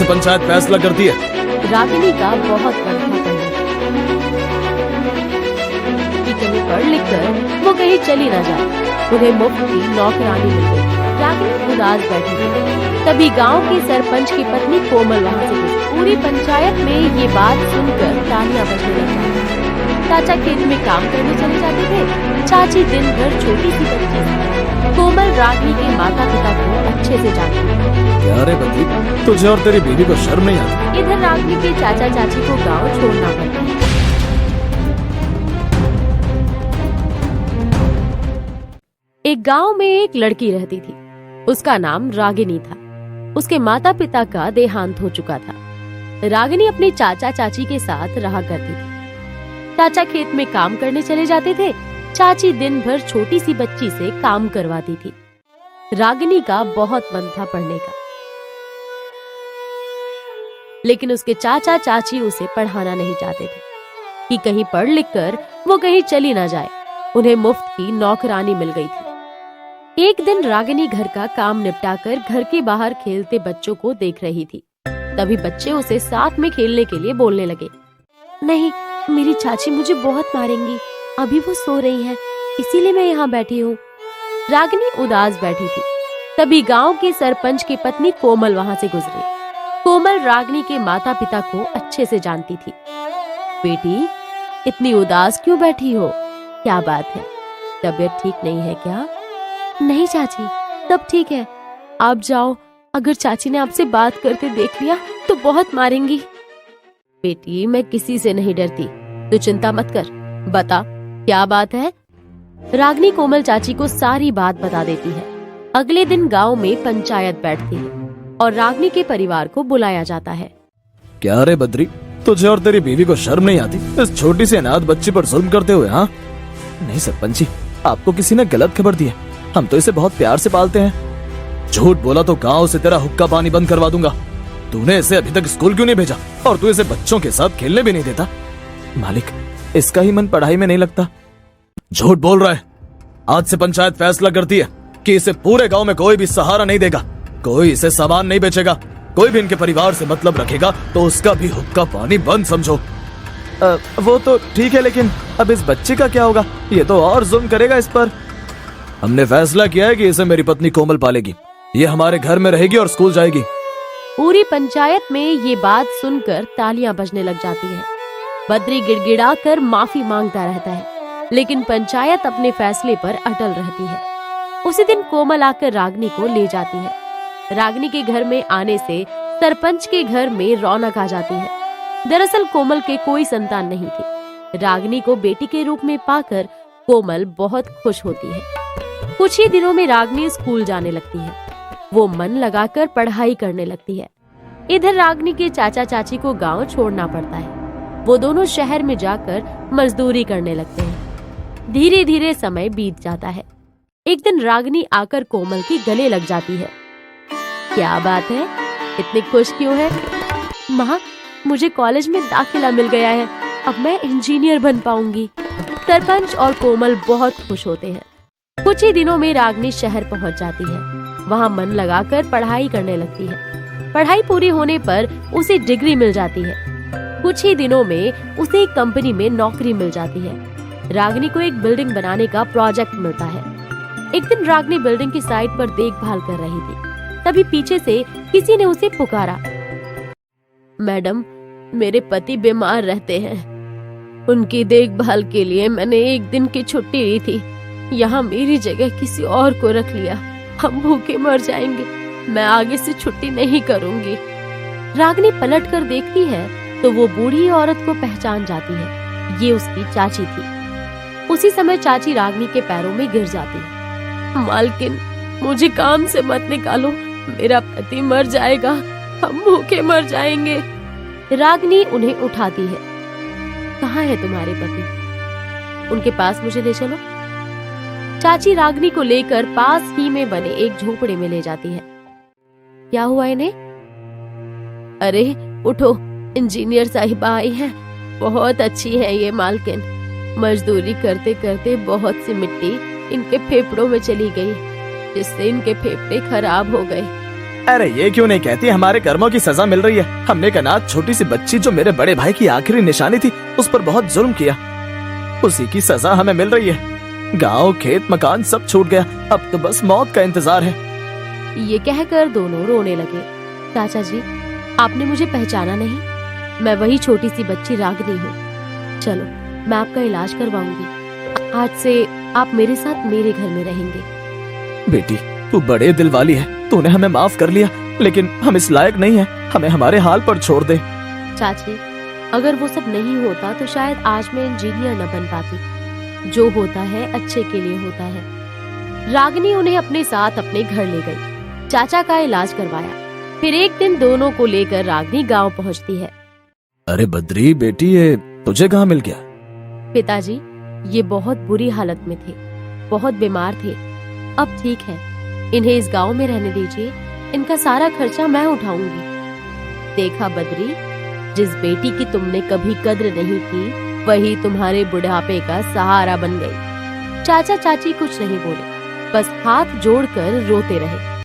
से पंचायत फैसला करती है। रागिनी का बहुत बड़ा कहना कि कहीं पढ़ लिख कर वो कहीं चली न जाए, उन्हें मुफ्त की नौकरानी मिल गई। रागिनी उदास बैठी थी, तभी गांव के सरपंच की पत्नी कोमल वहां से गुजरी। पूरी पंचायत में ये बात सुनकर तालियां बजने लग गईं। चाचा खेत में काम करने चले जाते थे, चाची दिन भर छोटी सी बच्ची थी। कोमल रागिनी के माता पिता को अच्छे से जानती थी। क्या रे बद्री, तुझे और तेरी बीवी को शर्म नहीं आती? इधर रागिनी के चाचा चाची को गांव छोड़ना पड़ता है। एक गांव में एक लड़की रहती थी, उसका नाम रागिनी था। उसके माता पिता का देहांत हो चुका था। रागिनी अपने चाचा चाची के साथ रहा करती थी। चाचा खेत में काम करने चले जाते थे, चाची दिन भर छोटी सी बच्ची से काम करवाती थी। रागिनी का बहुत मन था पढ़ने का, लेकिन उसके चाचा चाची उसे पढ़ाना नहीं चाहते थे कि कहीं पढ़ लिख कर वो कहीं चली ना जाए। उन्हें मुफ्त की नौकरानी मिल गई थी। एक दिन रागिनी घर का काम निपटाकर घर के बाहर खेलते बच्चों को देख रही थी। तभी बच्चे उसे साथ में खेलने के लिए बोलने लगे। नहीं, मेरी चाची मुझे बहुत मारेंगी, अभी वो सो रही है, इसीलिए मैं यहाँ बैठी हूँ। रागिनी उदास बैठी थी, तभी गांव के सरपंच की पत्नी कोमल वहां से गुजरी। कोमल रागिनी के माता पिता को अच्छे से जानती थी। बेटी, इतनी उदास क्यों बैठी हो? क्या बात है, तबीयत ठीक नहीं है क्या? नहीं चाची, सब ठीक है। आप जाओ, अगर चाची ने आपसे बात करते देख लिया तो बहुत मारेंगी। बेटी, मैं किसी से नहीं डरती, तू चिंता मत कर, बता क्या बात है। रागिनी कोमल चाची को सारी बात बता देती है। अगले दिन गांव में पंचायत बैठती है और रागिनी के परिवार को बुलाया जाता है। क्या रे बद्री, तुझे और तेरी बीवी को शर्म नहीं आती इस छोटी सी अनाथ बच्ची पर जुल्म करते हुए? हाँ नहीं सरपंच जी, आपको किसी ने गलत खबर दी है। हम तो इसे बहुत प्यार से पालते हैं। झूठ बोला तो गांव से तेरा हुक्का पानी बंद करवा दूंगा। तूने इसे अभी तक स्कूल क्यों नहीं भेजा और तू इसे बच्चों के साथ खेलने भी नहीं देता? मालिक, इसका ही मन पढ़ाई में नहीं लगता। झूठ बोल रहा है। आज से पंचायत फैसला करती है कि इसे पूरे गांव में कोई भी सहारा नहीं देगा, कोई इसे सामान नहीं बेचेगा, कोई भी इनके परिवार से मतलब रखेगा तो उसका भी हुक्का पानी बंद समझो। वो तो ठीक है, लेकिन अब इस बच्चे का क्या होगा? ये तो और जुल्म करेगा इस पर। हमने फैसला किया है कि इसे मेरी पत्नी कोमल पालेगी। ये हमारे घर में रहेगी और स्कूल जाएगी। पूरी पंचायत में ये बात सुनकर तालियां बजने लग जाती है। बद्री गिड़गिड़ाकर माफी मांगता रहता है, लेकिन पंचायत अपने फैसले पर अटल रहती है। उसी दिन कोमल आकर रागिनी को ले जाती है। रागिनी के घर में आने से सरपंच के घर में रौनक आ जाती है। दरअसल कोमल के कोई संतान नहीं थी। रागिनी को बेटी के रूप में पाकर कोमल बहुत खुश होती है। कुछ ही दिनों में रागिनी स्कूल जाने लगती है। वो मन लगाकर पढ़ाई करने लगती है। इधर रागिनी के चाचा चाची को गांव छोड़ना पड़ता है। वो दोनों शहर में जाकर मजदूरी करने लगते हैं। धीरे धीरे समय बीत जाता है। एक दिन रागिनी आकर कोमल की गले लग जाती है। क्या बात है, इतनी खुश क्यों है? माँ, मुझे कॉलेज में दाखिला मिल गया है, अब मैं इंजीनियर बन पाऊंगी। सरपंच और कोमल बहुत खुश होते हैं। कुछ ही दिनों में रागिनी शहर पहुंच जाती है। वहां मन लगाकर पढ़ाई करने लगती है। पढ़ाई पूरी होने पर उसे डिग्री मिल जाती है। कुछ ही दिनों में उसे एक कंपनी में नौकरी मिल जाती है। रागिनी को एक बिल्डिंग बनाने का प्रोजेक्ट मिलता है। एक दिन रागिनी बिल्डिंग की साइट पर देखभाल कर रही थी, तभी पीछे से किसी ने उसे पुकारा। मैडम, मेरे पति बीमार रहते हैं, उनकी देखभाल के लिए मैंने एक दिन की छुट्टी ली थी। यहाँ मेरी जगह किसी और को रख लिया, हम भूखे मर जाएंगे, मैं आगे से छुट्टी नहीं करूंगी। रागिनी पलट कर देखती है तो वो बूढ़ी औरत को पहचान जाती है। ये उसकी चाची थी। उसी समय चाची रागिनी के पैरों में गिर जाती है। मालकिन, मुझे काम से मत निकालो, मेरा पति मर जाएगा, हम भूखे मर जाएंगे। रागिनी उन्हें उठाती है। कहाँ है तुम्हारे पति? उनके पास मुझे ले चलो। चाची रागिनी को लेकर पास ही में बने एक झोपड़े में ले जाती है। क्या हुआ इन्हें? अरे उठो, इंजीनियर साहिबा आई है, बहुत अच्छी है ये मालकिन। मजदूरी करते करते बहुत सी मिट्टी इनके फेफड़ों में चली गई, जिससे इनके फेफड़े खराब हो गए। अरे ये क्यों नहीं कहती हमारे कर्मों की सजा मिल रही है। हमने एक अनाथ छोटी सी बच्ची जो मेरे बड़े भाई की आखिरी निशानी थी उस पर बहुत जुल्म किया, उसी की सजा हमें मिल रही है। गांव खेत मकान सब छूट गया, अब तो बस मौत का इंतजार है। ये कहकर दोनों रोने लगे। चाचा जी, आपने मुझे पहचाना नहीं? मैं वही छोटी सी बच्ची रागिनी हूँ। चलो मैं आपका इलाज करवाऊंगी। आज से आप मेरे साथ मेरे घर में रहेंगे। बेटी तू बड़े दिल वाली है, तूने हमें माफ कर लिया, लेकिन हम इस लायक नहीं है, हमें हमारे हाल पर छोड़ दे। चाची, अगर वो सब नहीं होता तो शायद आज मैं इंजीनियर न बन पाती। जो होता है अच्छे के लिए होता है। रागिनी उन्हें अपने साथ अपने घर ले गई, चाचा का इलाज करवाया। फिर एक दिन दोनों को लेकर रागिनी गांव पहुंचती है। अरे बद्री बेटी, ये तुझे कहाँ मिल गया? पिताजी, ये बहुत बुरी हालत में थे, बहुत बीमार थे, अब ठीक है। इन्हें इस गांव में रहने दीजिए, इनका सारा खर्चा मैं उठाऊंगी। देखा बद्री, जिस बेटी की तुमने कभी कद्र नहीं की वही तुम्हारे बुढ़ापे का सहारा बन गई। चाचा चाची कुछ नहीं बोले, बस हाथ जोड़कर रोते रहे।